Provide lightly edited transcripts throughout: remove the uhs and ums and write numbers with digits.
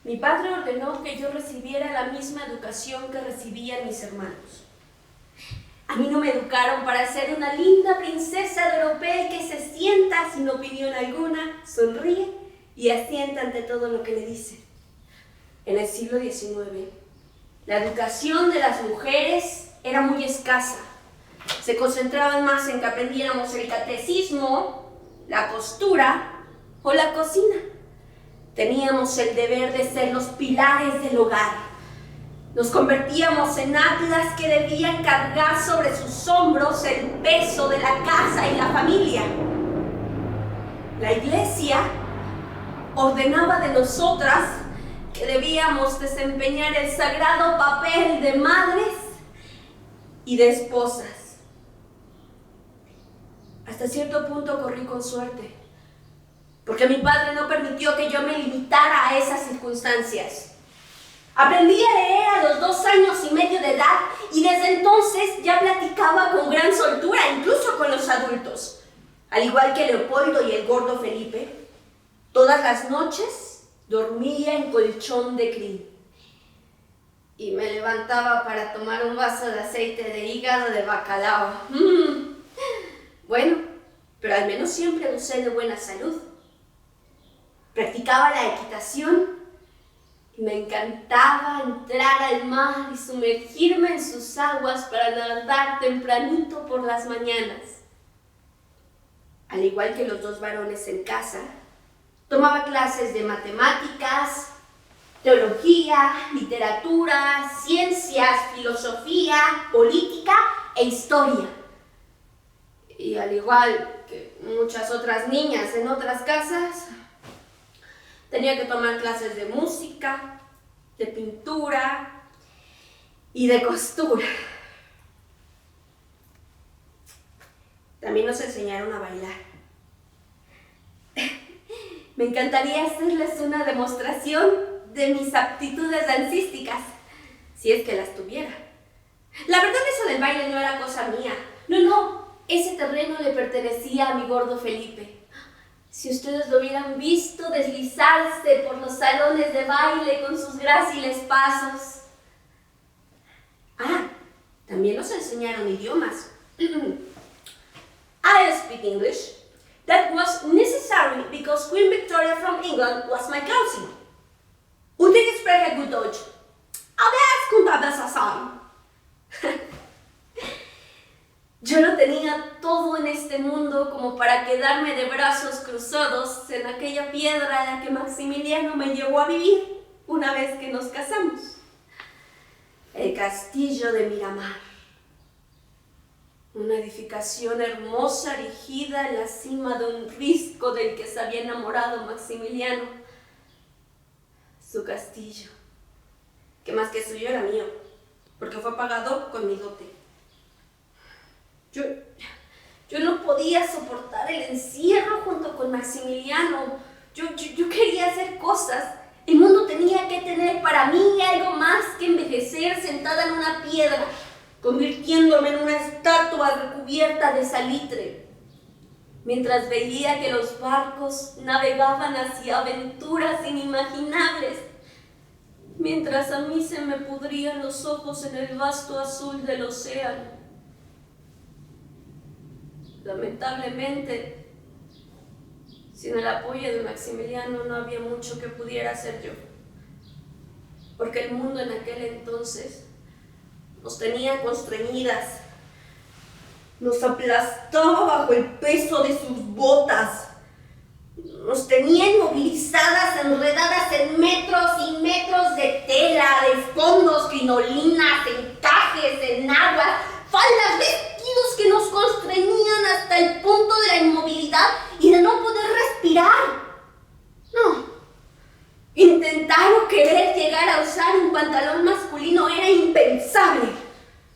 Mi padre ordenó que yo recibiera la misma educación que recibían mis hermanos. A mí no me educaron para ser una linda princesa europea que se sienta sin opinión alguna, sonríe y asienta ante todo lo que le dicen. En el siglo XIX, la educación de las mujeres era muy escasa. Se concentraban más en que aprendiéramos el catecismo, la costura o la cocina. Teníamos el deber de ser los pilares del hogar. Nos convertíamos en atlas que debían cargar sobre sus hombros el peso de la casa y la familia. La Iglesia ordenaba de nosotras que debíamos desempeñar el sagrado papel de madres y de esposas. Hasta cierto punto corrí con suerte, porque mi padre no permitió que yo me limitara a esas circunstancias. Aprendí a leer a los 2 años y medio de edad y desde entonces ya platicaba con gran soltura, incluso con los adultos. Al igual que Leopoldo y el gordo Felipe, todas las noches dormía en colchón de crin. Y me levantaba para tomar un vaso de aceite de hígado de bacalao. Bueno, pero al menos siempre gocé de buena salud. Practicaba la equitación y me encantaba entrar al mar y sumergirme en sus aguas para nadar tempranito por las mañanas. Al igual que los 2 varones en casa, tomaba clases de matemáticas, teología, literatura, ciencias, filosofía, política e historia. Y al igual que muchas otras niñas en otras casas, tenía que tomar clases de música, de pintura y de costura. También nos enseñaron a bailar. Me encantaría hacerles una demostración de mis aptitudes dancísticas, si es que las tuviera. La verdad, eso del baile no era cosa mía. No, ese terreno le pertenecía a mi gordo Felipe. Si ustedes lo hubieran visto deslizarse por los salones de baile con sus gráciles pasos. También nos enseñaron idiomas. I speak English. That was necessary because Queen Victoria from England was my cousin. Und ich spreche gut Deutsch. Aber es kommt a besser sein. Yo lo tenía todo en este mundo como para quedarme de brazos cruzados en aquella piedra a la que Maximiliano me llevó a vivir una vez que nos casamos. El castillo de Miramar. Una edificación hermosa erigida en la cima de un risco del que se había enamorado Maximiliano. Su castillo, que más que suyo era mío, porque fue pagado con mi dote. Yo no podía soportar el encierro junto con Maximiliano. Yo quería hacer cosas. El mundo tenía que tener para mí algo más que envejecer sentada en una piedra, convirtiéndome en una estatua recubierta de salitre, mientras veía que los barcos navegaban hacia aventuras inimaginables, mientras a mí se me pudrían los ojos en el vasto azul del océano. Lamentablemente, sin el apoyo de Maximiliano no había mucho que pudiera hacer yo, porque el mundo en aquel entonces nos tenía constreñidas, nos aplastaba bajo el peso de sus botas, nos tenía inmovilizadas, enredadas en metros y metros de tela, de fondos, crinolinas, encajes, enaguas, faldas, vestidos que nos constreñían hasta el punto de la inmovilidad y de no poder respirar. No. Intentar o querer llegar a usar un pantalón masculino era impensable.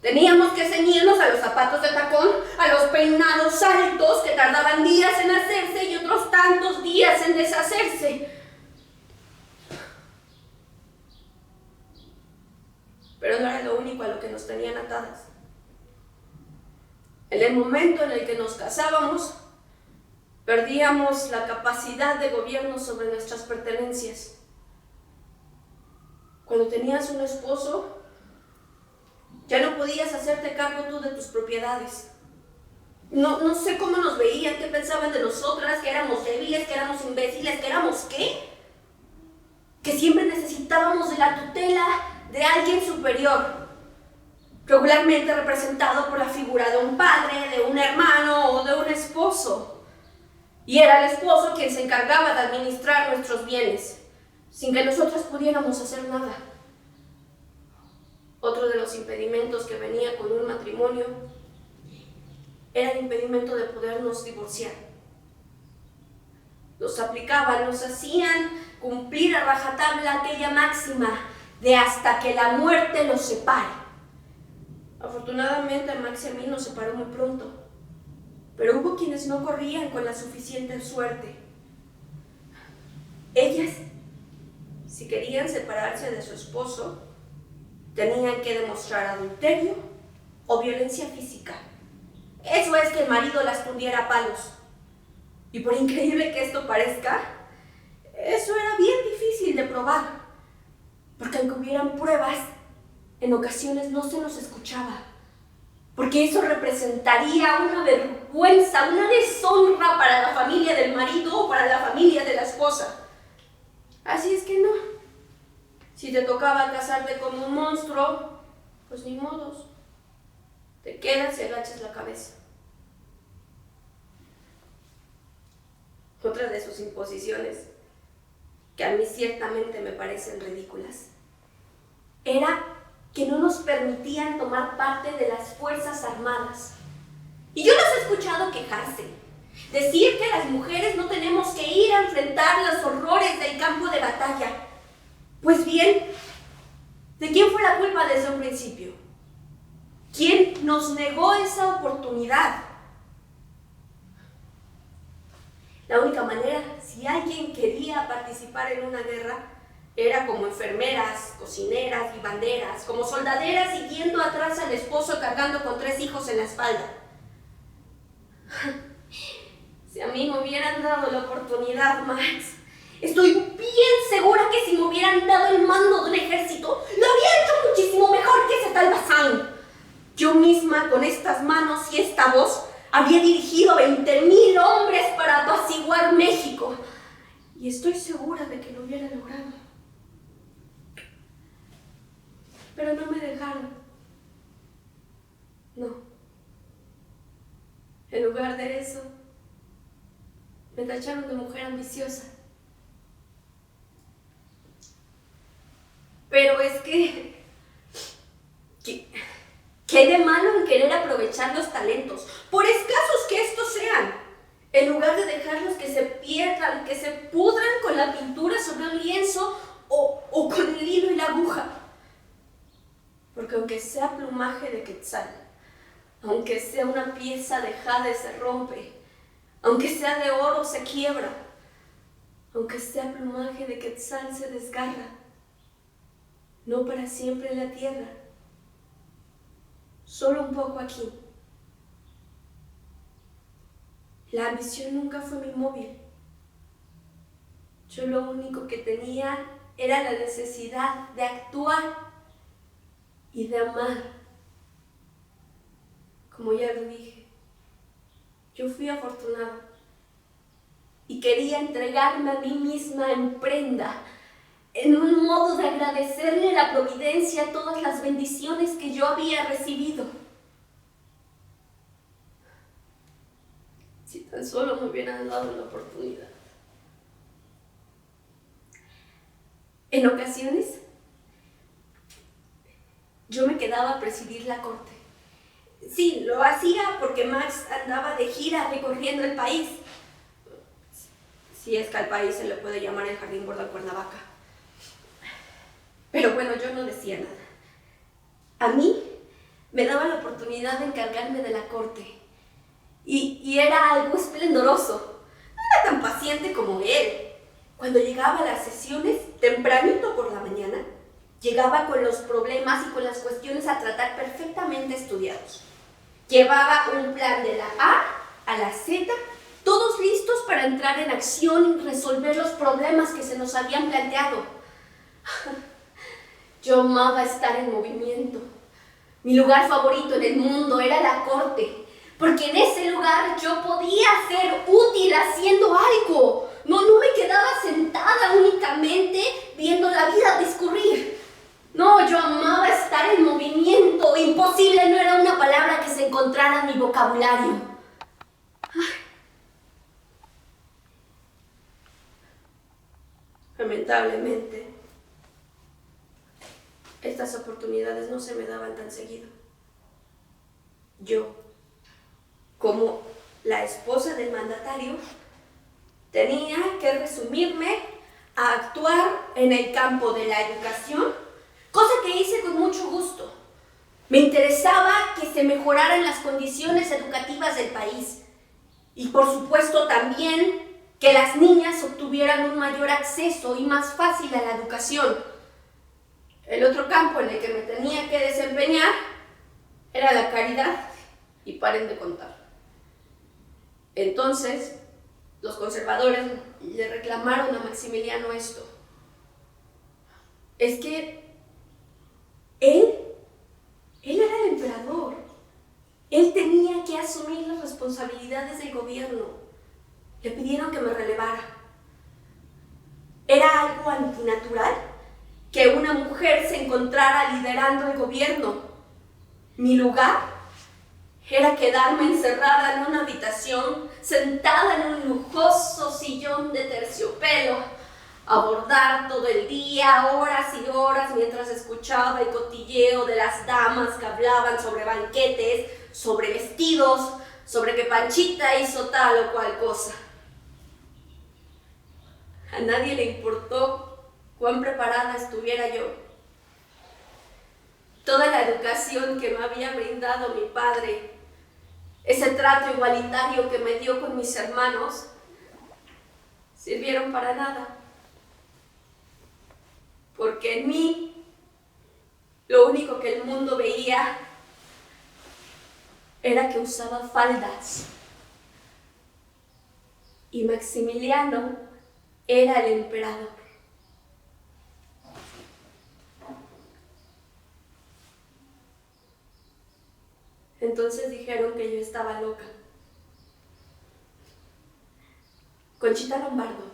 Teníamos que ceñirnos a los zapatos de tacón, a los peinados altos que tardaban días en hacerse y otros tantos días en deshacerse. Pero no era lo único a lo que nos tenían atadas. En el momento en el que nos casábamos, perdíamos la capacidad de gobierno sobre nuestras pertenencias. Cuando tenías un esposo, ya no podías hacerte cargo tú de tus propiedades. No sé cómo nos veían, qué pensaban de nosotras, que éramos débiles, que éramos imbéciles, que éramos ¿qué? Que siempre necesitábamos de la tutela de alguien superior, regularmente representado por la figura de un padre, de un hermano o de un esposo. Y era el esposo quien se encargaba de administrar nuestros bienes, sin que nosotras pudiéramos hacer nada. Otro de los impedimentos que venía con un matrimonio era el impedimento de podernos divorciar. Nos aplicaban, nos hacían cumplir a rajatabla aquella máxima de hasta que la muerte los separe. Afortunadamente a Max y a mí nos separó muy pronto, pero hubo quienes no corrían con la suficiente suerte. Ellas, si querían separarse de su esposo, tenían que demostrar adulterio o violencia física. Eso es que el marido las tundiera a palos. Y por increíble que esto parezca, eso era bien difícil de probar, porque aunque hubieran pruebas, en ocasiones no se nos escuchaba, porque eso representaría una vergüenza, una deshonra para la familia del marido o para la familia de la esposa. Así es que no. Si te tocaba casarte con un monstruo, pues ni modos. Te quedas y agachas la cabeza. Otra de sus imposiciones, que a mí ciertamente me parecen ridículas, era que no nos permitían tomar parte de las Fuerzas Armadas. Y yo los he escuchado quejarse, decir que las mujeres no tenemos que ir a enfrentar los horrores del campo de batalla. Pues bien, ¿de quién fue la culpa desde un principio? ¿Quién nos negó esa oportunidad? La única manera, si alguien quería participar en una guerra, era como enfermeras, cocineras, vivanderas, como soldaderas siguiendo atrás al esposo cargando con 3 hijos en la espalda. Si a mí me hubieran dado la oportunidad, Max, estoy bien segura que si me hubieran dado el mando de un ejército, lo habría hecho muchísimo mejor que ese tal Bazán. Yo misma, con estas manos y esta voz, había dirigido 20,000 hombres para apaciguar México. Y estoy segura de que lo hubiera logrado. Pero no me dejaron. No. En lugar de eso, me tacharon de mujer ambiciosa. Pero es que ¿qué hay de malo en querer aprovechar los talentos, por escasos que estos sean, en lugar de dejarlos que se pierdan, que se pudran con la pintura sobre un lienzo o con el hilo y la aguja? Porque aunque sea plumaje de quetzal, aunque sea una pieza de jade se rompe, aunque sea de oro se quiebra, aunque sea plumaje de quetzal se desgarra, no para siempre en la tierra, solo un poco aquí. La ambición nunca fue mi móvil. Yo lo único que tenía era la necesidad de actuar y de amar. Como ya lo dije, yo fui afortunada y quería entregarme a mí misma en prenda, en un modo de agradecerle a la providencia todas las bendiciones que yo había recibido. Si tan solo me hubieran dado la oportunidad. En ocasiones, yo me quedaba a presidir la corte. Sí, lo hacía porque Max andaba de gira recorriendo el país. Si es que al país se le puede llamar el Jardín Borda Cuernavaca. Pero bueno, yo no decía nada. A mí me daba la oportunidad de encargarme de la corte. Y era algo esplendoroso. No era tan paciente como él. Cuando llegaba a las sesiones, tempranito por la mañana, llegaba con los problemas y con las cuestiones a tratar perfectamente estudiados. Llevaba un plan de la A a la Z, todos listos para entrar en acción y resolver los problemas que se nos habían planteado. Yo amaba estar en movimiento. Mi lugar favorito en el mundo era la corte, porque en ese lugar yo podía ser útil haciendo algo. No me quedaba sentada únicamente viendo la vida discurrir. No, yo amaba estar en movimiento. Imposible no era una palabra que se encontrara en mi vocabulario. Lamentablemente, estas oportunidades no se me daban tan seguido. Yo, como la esposa del mandatario, tenía que resumirme a actuar en el campo de la educación, cosa que hice con mucho gusto. Me interesaba que se mejoraran las condiciones educativas del país y, por supuesto, también que las niñas obtuvieran un mayor acceso y más fácil a la educación. El otro campo en el que me tenía que desempeñar era la caridad, y paren de contar. Entonces, los conservadores le reclamaron a Maximiliano esto. Es que él era el emperador. Él tenía que asumir las responsabilidades del gobierno. Le pidieron que me relevara. Era algo antinatural que una mujer se encontrara liderando el gobierno. Mi lugar era quedarme encerrada en una habitación, sentada en un lujoso sillón de terciopelo, abordar todo el día, horas y horas, mientras escuchaba el cotilleo de las damas que hablaban sobre banquetes, sobre vestidos, sobre que Panchita hizo tal o cual cosa. A nadie le importó cuán preparada estuviera yo. Toda la educación que me había brindado mi padre, ese trato igualitario que me dio con mis hermanos, sirvieron para nada. Porque en mí, lo único que el mundo veía era que usaba faldas. Y Maximiliano era el emperador. Entonces dijeron que yo estaba loca. Conchita Lombardo,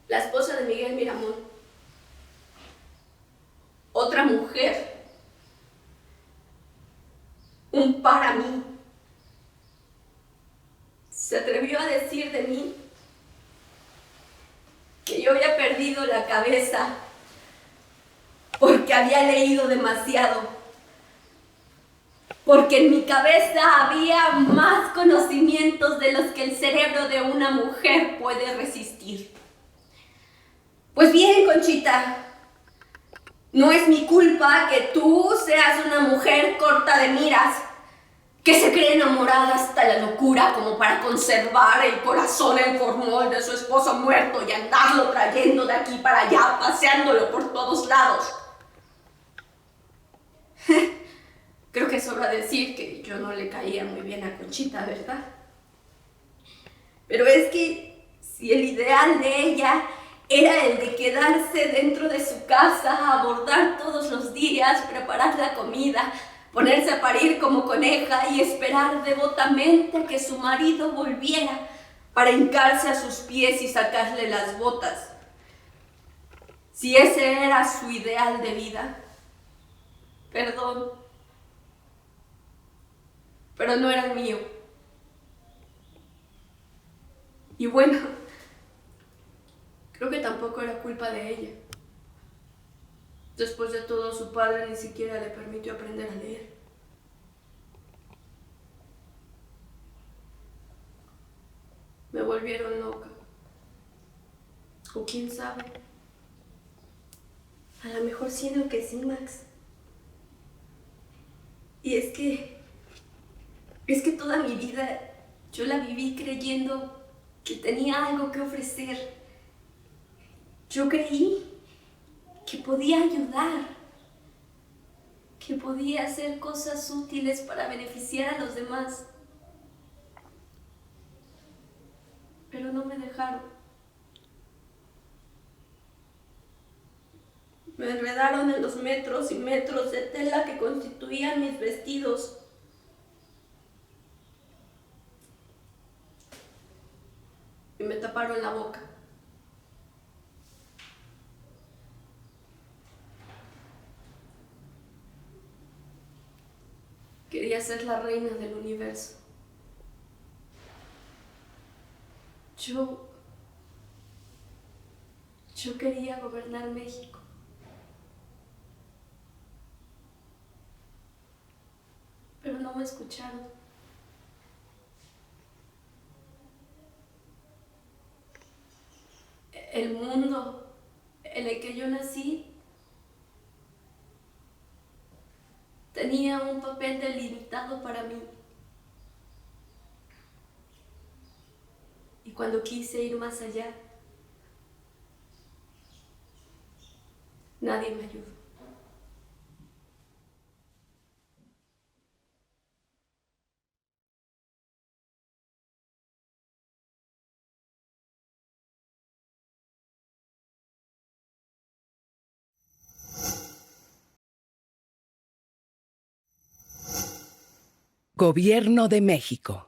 la esposa de Miguel Miramón, otra mujer, un para mí, se atrevió a decir de mí que yo había perdido la cabeza porque había leído demasiado. Porque en mi cabeza había más conocimientos de los que el cerebro de una mujer puede resistir. Pues bien, Conchita, no es mi culpa que tú seas una mujer corta de miras, que se cree enamorada hasta la locura como para conservar el corazón en formol de su esposo muerto y andarlo trayendo de aquí para allá, paseándolo por todos lados. Creo que sobra decir que yo no le caía muy bien a Conchita, ¿verdad? Pero es que si el ideal de ella era el de quedarse dentro de su casa, abordar todos los días, preparar la comida, ponerse a parir como coneja y esperar devotamente a que su marido volviera para hincarse a sus pies y sacarle las botas. Si ese era su ideal de vida, perdón, pero no era el mío. Y bueno, creo que tampoco era culpa de ella. Después de todo, su padre ni siquiera le permitió aprender a leer. Me volvieron loca. O quién sabe. A lo mejor siento que sí, Max. Y es que toda mi vida yo la viví creyendo que tenía algo que ofrecer. Yo creí que podía ayudar, que podía hacer cosas útiles para beneficiar a los demás. Pero no me dejaron. Me enredaron en los metros y metros de tela que constituían mis vestidos. Y me taparon la boca. Quería ser la reina del universo. Yo quería gobernar México. Pero no me escucharon. El mundo en el que yo nací tenía un papel delimitado para mí. Y cuando quise ir más allá, nadie me ayudó. Gobierno de México.